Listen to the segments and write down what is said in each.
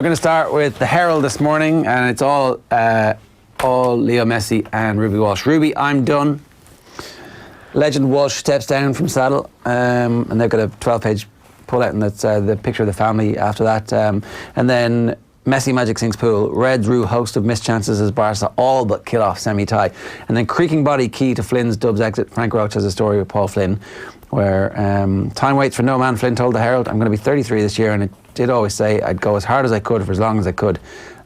We're going to start with the Herald this morning, and it's all Leo Messi and Ruby Walsh. Ruby, I'm done. Legend Walsh steps down from saddle, and they've got a 12-page pull-out, and that's the picture of the family after that. And then Messi Magic Sinks Pool. Reds rue host of missed chances as Barca all but kill off semi-tie. And then creaking body key to Flynn's Dubs exit. Frank Roach has a story with Paul Flynn, where time waits for no man. Flynn told the Herald, I'm going to be 33 this year, and it did always say I'd go as hard as I could for as long as I could,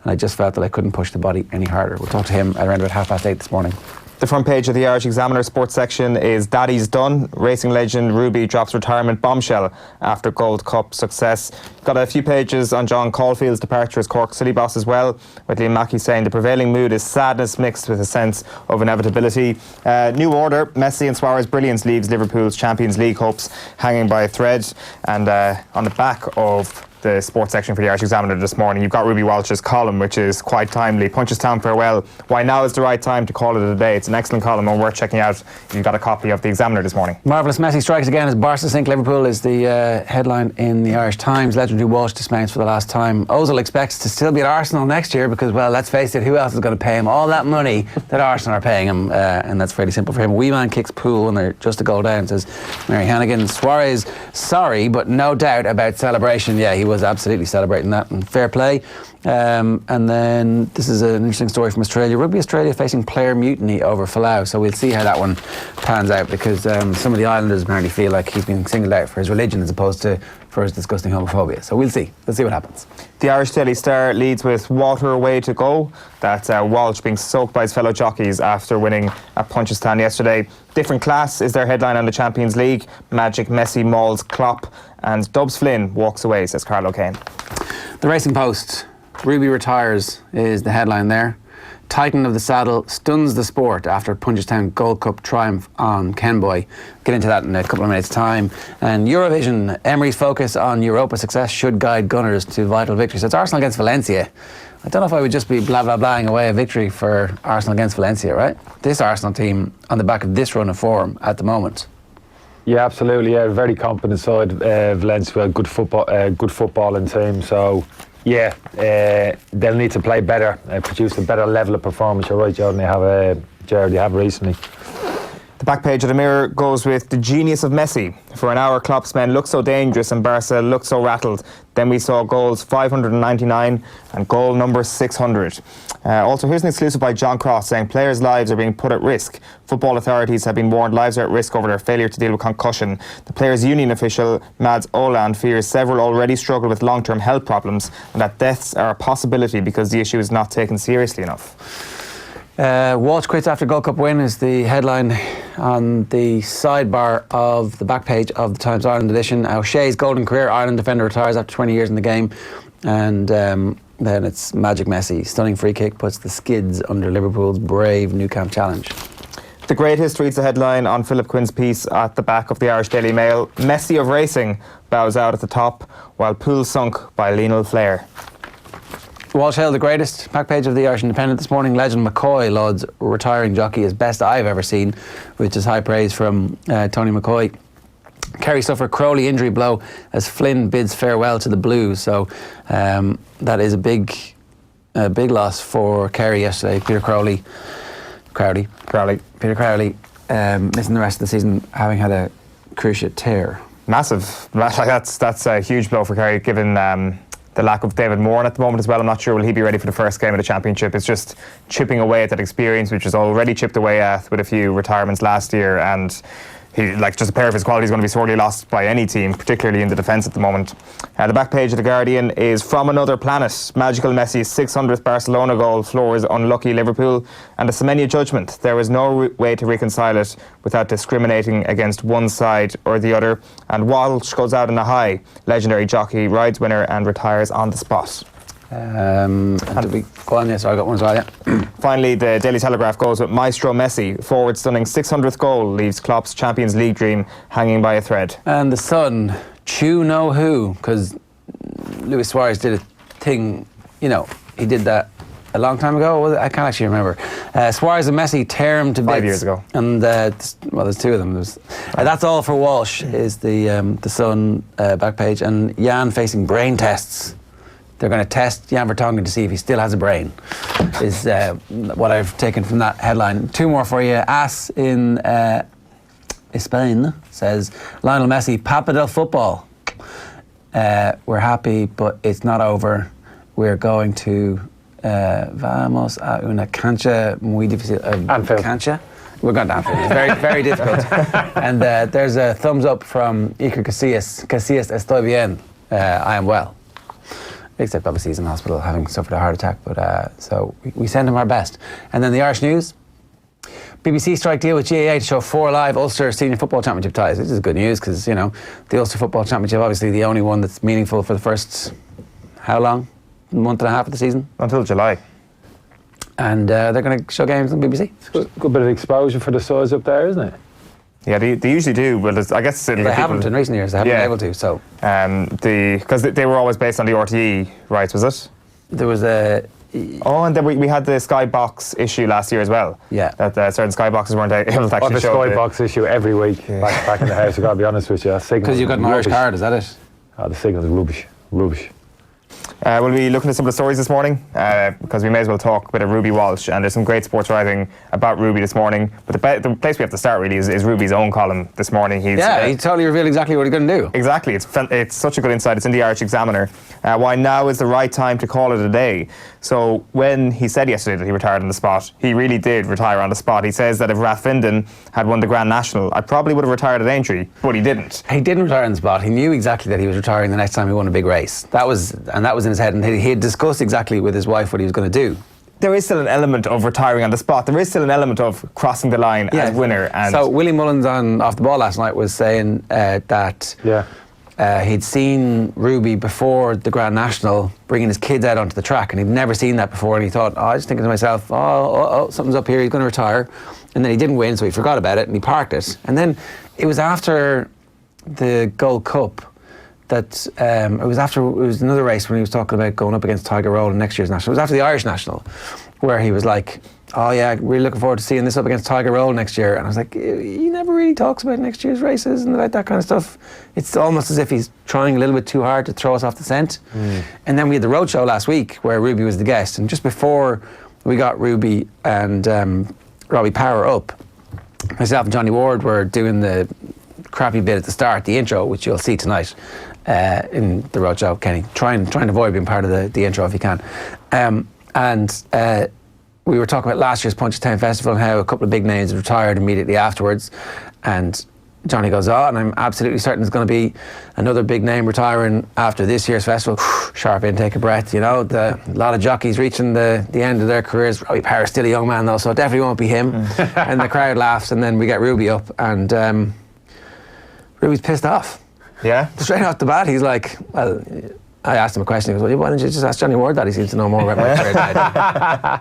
and I just felt that I couldn't push the body any harder. We'll talk to him at around about 8:30 this morning. The front page of the Irish Examiner sports section is Daddy's done. Racing legend Ruby drops retirement bombshell after Gold Cup success. Got a few pages on John Caulfield's departure as Cork City boss as well, with Liam Mackey saying the prevailing mood is sadness mixed with a sense of inevitability. New order, Messi and Suarez brilliance leaves Liverpool's Champions League hopes hanging by a thread. And on the back of the sports section for the Irish Examiner this morning, you've got Ruby Walsh's column, which is quite timely. Punchestown farewell. Why now is the right time to call it a day. It's an excellent column and worth checking out if you've got a copy of the Examiner this morning. Marvellous. Messi strikes again as Barca sink Liverpool is the headline in the Irish Times. Legendary Walsh dismounts for the last time. Ozil expects to still be at Arsenal next year because, well, let's face it, who else is going to pay him all that money that Arsenal are paying him? And that's fairly simple for him. Wee man kicks Pool when they're just a goal down, says Mary Hannigan. Suarez, sorry, but no doubt about celebration. Yeah, he was absolutely celebrating that, and fair play. And then this is an interesting story from Australia. Rugby Australia facing player mutiny over Folau, so we'll see how that one pans out, because some of the Islanders apparently feel like he's been singled out for his religion as opposed to for his disgusting homophobia. So we'll see what happens. The Irish Daily Star leads with water away to go. That's Walsh being soaked by his fellow jockeys after winning at Punchestown yesterday. Different class is their headline on the Champions League. Magic Messi mauls Klopp, and Dubs Flynn walks away, says Carlo Kane. The Racing Post. Ruby retires is the headline there. Titan of the saddle stuns the sport after Punchestown Gold Cup triumph on Kenboy. Get into that in a couple of minutes' time. And Eurovision, Emery's focus on Europa success should guide Gunners to vital victory. So it's Arsenal against Valencia. I don't know if I would just be blah-blah-blahing away a victory for Arsenal against Valencia, right? This Arsenal team on the back of this run of form at the moment. Yeah, absolutely. Yeah, very competent side. Valencia, good footballing team. So, yeah, they'll need to play better, produce a better level of performance. You're right, Jordan. They have recently. The back page of the Mirror goes with the genius of Messi. For an hour, Klopp's men looked so dangerous and Barca looked so rattled. Then we saw goals 599 and goal number 600. Also, here's an exclusive by John Cross saying players' lives are being put at risk. Football authorities have been warned lives are at risk over their failure to deal with concussion. The players' union official Mads Oland fears several already struggle with long-term health problems and that deaths are a possibility because the issue is not taken seriously enough. Walsh quits after Gold Cup win is the headline on the sidebar of the back page of the Times Ireland edition. O'Shea's golden career, Ireland defender retires after 20 years in the game. And then it's Magic Messi. Stunning free kick puts the skids under Liverpool's brave Nou Camp challenge. The Greatest reads the headline on Philip Quinn's piece at the back of the Irish Daily Mail. Messi of racing bows out at the top while Pool sunk by Lionel Flair. Walsh hailed the greatest. Back page of the Irish Independent this morning. Legend McCoy lauds retiring jockey as best I've ever seen, which is high praise from Tony McCoy. Kerry suffered Crowley injury blow as Flynn bids farewell to the Blues. So that is a big loss for Kerry yesterday. Peter Crowley missing the rest of the season, having had a cruciate tear. Massive. That's a huge blow for Kerry, given the lack of David Moore at the moment as well. I'm not sure will he be ready for the first game of the Championship. It's just chipping away at that experience, which is already chipped away at with a few retirements last year, and just a pair of his quality is going to be sorely lost by any team, particularly in the defence at the moment. The back page of The Guardian is from another planet. Magical Messi's 600th Barcelona goal floors unlucky Liverpool, and a Semenya judgment. There is no way to reconcile it without discriminating against one side or the other. And Walsh goes out on a high. Legendary jockey rides winner and retires on the spot. Did we go on? Yes, I got one as well, yeah. Finally, the Daily Telegraph goes with Maestro Messi. Forward stunning 600th goal leaves Klopp's Champions League dream hanging by a thread. And the Sun, chew no who, because Luis Suarez did a thing, he did that a long time ago, was it? I can't actually remember. Suarez and Messi tear him to bits. 5 years ago. And, there's two of them. That's all for Walsh, is the Sun back page. And Jan facing brain tests they're going to test Jan Vertonghen to see if he still has a brain, is what I've taken from that headline. 2 more for you. As in Spain says, Lionel Messi, Papa del Football. We're happy, but it's not over. We're going to vamos a una cancha muy difícil. Anfield. Cancha? We're going to Anfield. It's very, very difficult. And there's a thumbs up from Iker Casillas. Casillas, estoy bien. I am well. Except obviously he's in hospital having suffered a heart attack. But so we send him our best. And then the Irish news. BBC strike deal with GAA to show 4 live Ulster Senior Football Championship ties. This is good news because, you know, the Ulster Football Championship, obviously the only one that's meaningful for the first, how long? Month and a half of the season? Until July. And they're going to show games on BBC. Good bit of exposure for the size up there, isn't it? Yeah, they usually do. Well, I guess they haven't in recent years. They haven't been able to. So because they were always based on the RTE rights, was it? There was a. Oh, and then we had the Skybox issue last year as well. Yeah. That certain Skyboxes weren't able to actually the show Skybox issue every week back in the house. I got to be honest with you. Because you've got an Irish card, is that it? Oh, the signal's rubbish. We'll be looking at some of the stories this morning because we may as well talk a bit of Ruby Walsh, and there's some great sports writing about Ruby this morning. But the place we have to start really is Ruby's own column this morning. He totally revealed exactly what he's going to do. Exactly, it's such a good insight. It's in the Irish Examiner. Why now is the right time to call it a day. So when he said yesterday that he retired on the spot, he really did retire on the spot. He says that if Rathfinden had won the Grand National, I probably would have retired at Aintree, but he didn't. He didn't retire on the spot. He knew exactly that he was retiring the next time he won a big race. That was in his head, and he had discussed exactly with his wife what he was going to do. There is still an element of retiring on the spot. There is still an element of crossing the line as winner. And so Willie Mullins on Off the Ball last night was saying that he'd seen Ruby before the Grand National bringing his kids out onto the track, and he'd never seen that before, and he thought, I was thinking to myself, something's up here, he's going to retire. And then he didn't win, so he forgot about it and he parked it. And then it was after the Gold Cup that it was another race when he was talking about going up against Tiger Roll in next year's National. It was after the Irish National where he was like, oh yeah, really looking forward to seeing this up against Tiger Roll next year. And I was like, he never really talks about next year's races and about that kind of stuff. It's almost as if he's trying a little bit too hard to throw us off the scent. And then we had the roadshow last week where Ruby was the guest, and just before we got Ruby and Robbie Power up, myself and Johnny Ward were doing the crappy bit at the start, the intro, which you'll see tonight in the roadshow, Kenny. Try and avoid being part of the intro if you can. We were talking about last year's Punchestown Festival and how a couple of big names retired immediately afterwards. And Johnny goes, and I'm absolutely certain there's going to be another big name retiring after this year's festival. Sharp intake of breath, you know. A lot of jockeys reaching the end of their careers. Robbie Power's still a young man though, so it definitely won't be him. And the crowd laughs, and then we get Ruby up, and Ruby's pissed off. Yeah? Straight off the bat, he's like, well, I asked him a question. He goes, well, why don't you just ask Johnny Ward that? He seems to know more about my career than I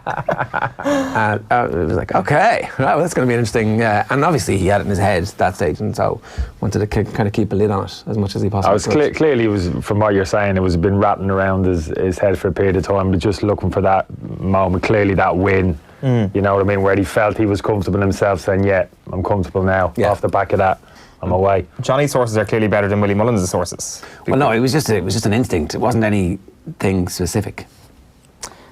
do. And it was like, okay, well, that's going to be interesting. And obviously he had it in his head at that stage, and so wanted to kind of keep a lid on it as much as he possibly could. Clearly, it was, from what you're saying, it was been rattling around his head for a period of time, but just looking for that moment, clearly that win, you know what I mean, where he felt he was comfortable in himself, saying, yeah, I'm comfortable now, off the back of that. I'm away. Johnny's sources are clearly better than Willie Mullins' sources. Well, no, it was just an instinct. It wasn't anything specific.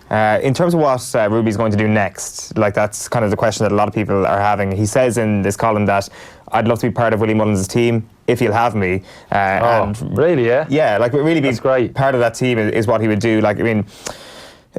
In terms of what Ruby's going to do next, like that's kind of the question that a lot of people are having. He says in this column that I'd love to be part of Willie Mullins' team if he'll have me. And really? Yeah. Yeah, like really be great. Part of that team is what he would do. Like I mean,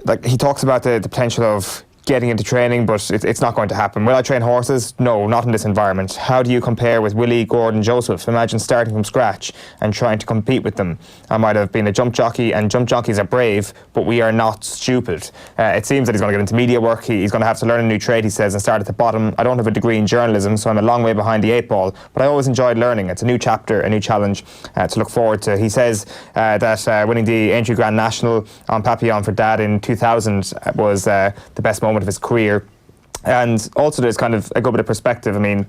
like he talks about the potential of getting into training, but it's not going to happen. Will I train horses? No, not in this environment. How do you compare with Willie, Gordon, Joseph? Imagine starting from scratch and trying to compete with them. I might have been a jump jockey, and jump jockeys are brave, but we are not stupid. It seems that he's going to get into media work. He's going to have to learn a new trade, he says, and start at the bottom. I don't have a degree in journalism, so I'm a long way behind the 8 ball, but I always enjoyed learning. It's a new chapter, a new challenge to look forward to. He says that winning the Aintree Grand National on Papillon for Dad in 2000 was the best moment of his career. And also there's kind of a good bit of perspective. I mean,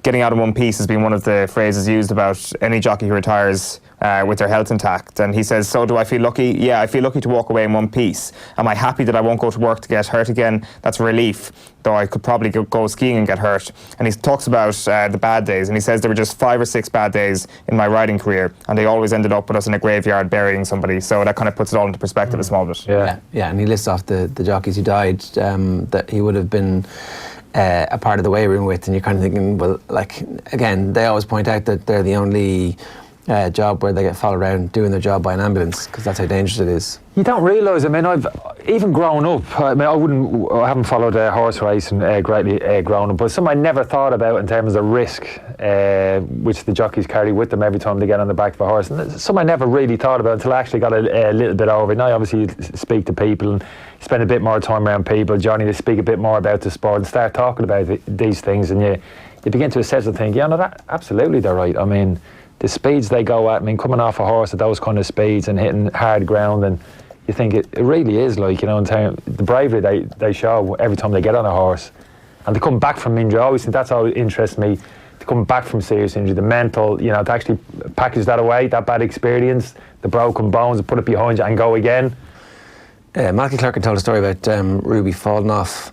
getting out in one piece has been one of the phrases used about any jockey who retires with their health intact. And he says, so do I feel lucky? Yeah, I feel lucky to walk away in one piece. Am I happy that I won't go to work to get hurt again? That's a relief, though I could probably go skiing and get hurt. And he talks about the bad days, and he says there were just 5 or 6 bad days in my riding career, and they always ended up with us in a graveyard burying somebody. So that kind of puts it all into perspective a small bit. Yeah, and he lists off the jockeys who died that he would have been a part of the weigh room with, and you're kind of thinking, well, like, again, they always point out that they're the only job where they get followed around doing their job by an ambulance, because that's how dangerous it is. You don't realise. I mean, I've even grown up. I mean, I haven't followed horse racing greatly grown up, but something I never thought about in terms of risk, which the jockeys carry with them every time they get on the back of a horse. And it's something I never really thought about until I actually got a little bit over it. Now, obviously, you speak to people and spend a bit more time around people, Johnny, to speak a bit more about the sport and start talking about these things, and you begin to assess and think, yeah, no, that absolutely they're right. I mean, the speeds they go at, I mean, coming off a horse at those kind of speeds and hitting hard ground, and you think it really is, like, you know, in terms the bravery they show every time they get on a horse, and to come back from injury. I always think that's always interests me, to come back from serious injury, the mental, you know, to actually package that away, that bad experience, the broken bones, and put it behind you and go again. Malky Clark told a story about Ruby falling off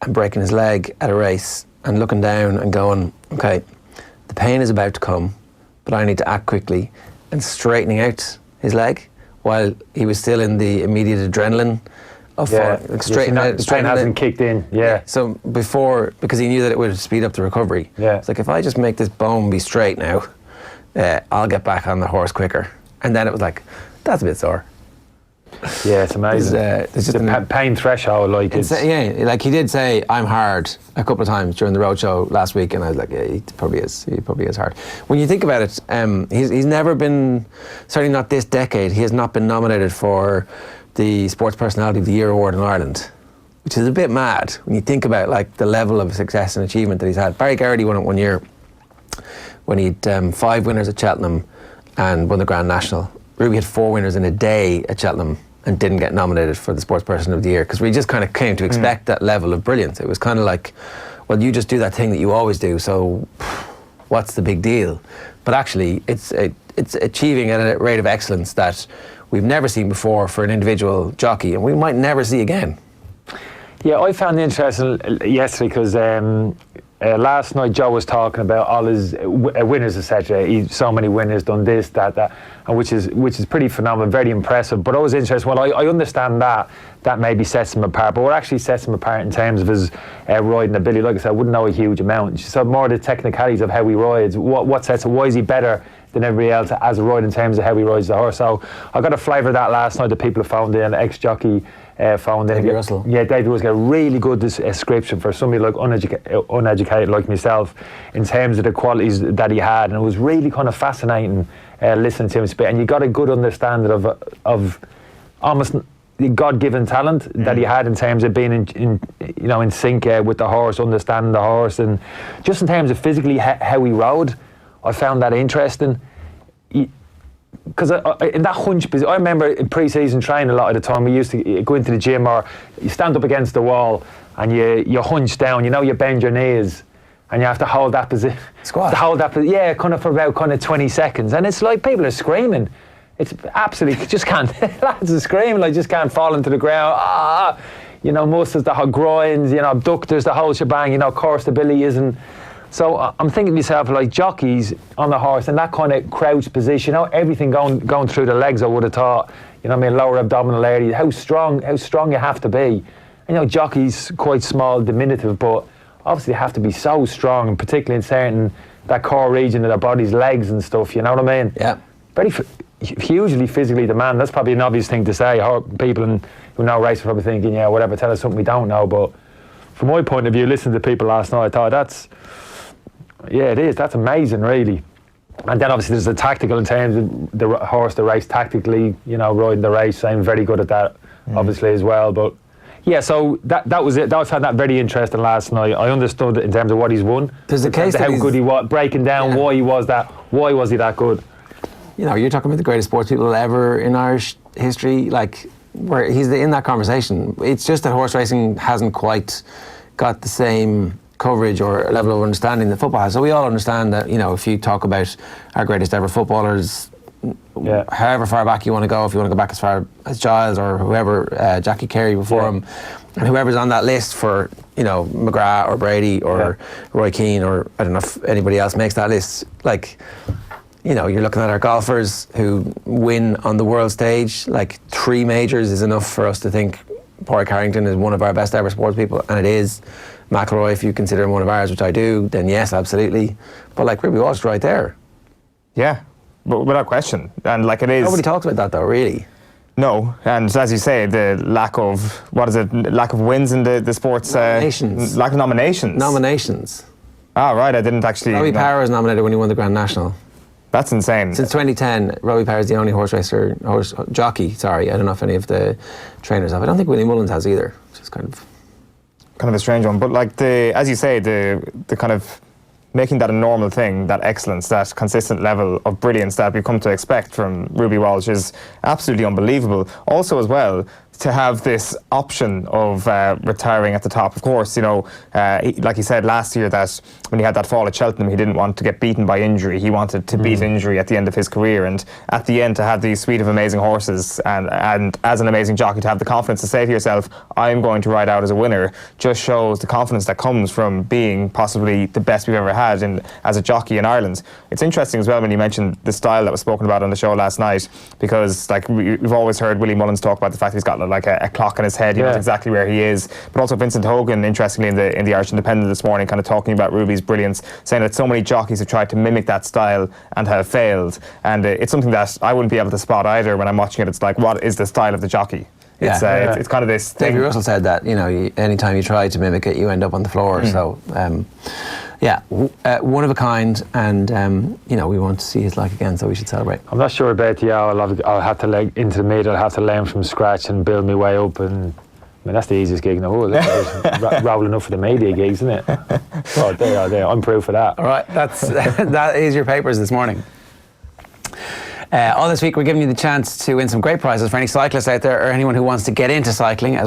and breaking his leg at a race and looking down and going, okay, the pain is about to come, but I need to act quickly, and straightening out his leg while he was still in the immediate adrenaline of falling. Like straightening out. The pain hasn't kicked in, So before, because he knew that it would speed up the recovery. Yeah. It's like, if I just make this bone be straight now, I'll get back on the horse quicker. And then it was like, that's a bit sore. Yeah, it's amazing. There's just the pain threshold, like like he did say, I'm hard a couple of times during the roadshow last week, and I was like, yeah, he probably is hard. When you think about it, he's never been, certainly not this decade, he has not been nominated for the Sports Personality of the Year award in Ireland, which is a bit mad when you think about, like, the level of success and achievement that he's had. Barry Garrity won it one year when he had 5 winners at Cheltenham and won the Grand National. Ruby had 4 winners in a day at Cheltenham and didn't get nominated for the Sports Person of the Year, because we just kind of came to expect that level of brilliance. It was kind of like, well, you just do that thing that you always do, so what's the big deal? But actually, it's achieving at a rate of excellence that we've never seen before for an individual jockey, and we might never see again. Yeah, I found it interesting yesterday because last night Joe was talking about all his winners, etc. He's so many winners, done this, that, and which is pretty phenomenal, very impressive. But I was interested. Well, I understand that maybe sets him apart, but what actually sets him apart in terms of his riding ability, like I said, I wouldn't know a huge amount. So more the technicalities of how he rides, what sets him, why is he better than everybody else as a rider in terms of how he rides the horse. So I got a flavour of that last night. The people who found in, ex-jockey found in. David Russell. Yeah, David Russell got a really good description for somebody like uneducated like myself in terms of the qualities that he had, and it was really kind of fascinating listening to him speak. And you got a good understanding of almost the God-given talent that he had in terms of being in sync with the horse, understanding the horse, and just in terms of physically how he rode. I found that interesting. Because in that hunch position, I remember in pre-season training a lot of the time, we used to go into the gym, or you stand up against the wall and you hunch down, you bend your knees and you have to hold that position. Squat. To hold that position, yeah, kind of for about 20 seconds. And it's like people are screaming. It's absolutely, just can't, lads are screaming, like just can't fall into the ground. Muscles, the groins, abductors, the whole shebang, core stability isn't. So I'm thinking to myself, like jockeys on the horse in that kind of crouched position, everything going through the legs, I would have thought, lower abdominal area, how strong you have to be. Jockeys quite small, diminutive, but obviously have to be so strong, and particularly in certain, that core region of their body's legs and stuff, you know what I mean? Yeah. Very hugely physically demanding. That's probably an obvious thing to say. People who know racing are probably thinking, yeah, whatever, tell us something we don't know. But from my point of view, listening to people last night, I thought it is. That's amazing, really. And then obviously there's the tactical in terms of the horse, the race tactically, riding the race. I'm very good at that, obviously, as well. But yeah, so that was it. I found that very interesting last night. I understood it in terms of what he's won. There's a case how good he was, breaking down why was he that good. You're talking about the greatest sports people ever in Irish history, like, where he's in that conversation. It's just that horse racing hasn't quite got the same coverage or level of understanding that football has. So we all understand that, you know, if you talk about our greatest ever footballers, however far back you want to go, if you want to go back as far as Giles or whoever, Jackie Carey before him, and whoever's on that list for, you know, McGrath or Brady or Roy Keane, or I don't know if anybody else makes that list, like, you know, you're looking at our golfers who win on the world stage. Like 3 majors is enough for us to think Padraig Harrington is one of our best ever sports people, and it is. McIlroy, if you consider him one of ours, which I do, then yes, absolutely. But like Ruby Walsh right there. Yeah, but without question. And like it is. Nobody talks about that though, really. No, and as you say, the lack of lack of wins in the sports. Nominations. Lack of nominations. Nominations. Ah, right. I didn't actually. Robbie Power was nominated when he won the Grand National. That's insane. Since 2010, Robbie Power is the only horse jockey. Sorry, I don't know if any of the trainers have. I don't think Willie Mullins has either. Which is kind of a strange one. But like as you say, the kind of making that a normal thing, that excellence, that consistent level of brilliance that we've come to expect from Ruby Walsh is absolutely unbelievable. Also, as well, to have this option of retiring at the top. Of course, you know, like he said last year that when he had that fall at Cheltenham, he didn't want to get beaten by injury. He wanted to beat injury at the end of his career. And at the end, to have these suite of amazing horses and as an amazing jockey, to have the confidence to say to yourself, I'm going to ride out as a winner, just shows the confidence that comes from being possibly the best we've ever had as a jockey in Ireland. It's interesting as well when you mentioned the style that was spoken about on the show last night, because like we've always heard Willie Mullins talk about the fact he's got like a clock in his head, he knows exactly where he is. But also Vincent Hogan, interestingly, in the Irish Independent this morning, kind of talking about Ruby's brilliance, saying that so many jockeys have tried to mimic that style and have failed. And it's something that I wouldn't be able to spot either when I'm watching it. It's like, what is the style of the jockey? It's kind of this thing. Davy Russell said that, you know, anytime you try to mimic it, you end up on the floor. So, one of a kind, and you know, we want to see his like again, so we should celebrate. I'm not sure about the I'll have to leg into the middle. I'll have to learn from scratch and build my way up. And I mean, that's the easiest gig in the world. Rolling up for the media gigs, isn't it? Oh, there. I'm proof of that. All right, that is your papers this morning. All this week, we're giving you the chance to win some great prizes for any cyclists out there or anyone who wants to get into cycling.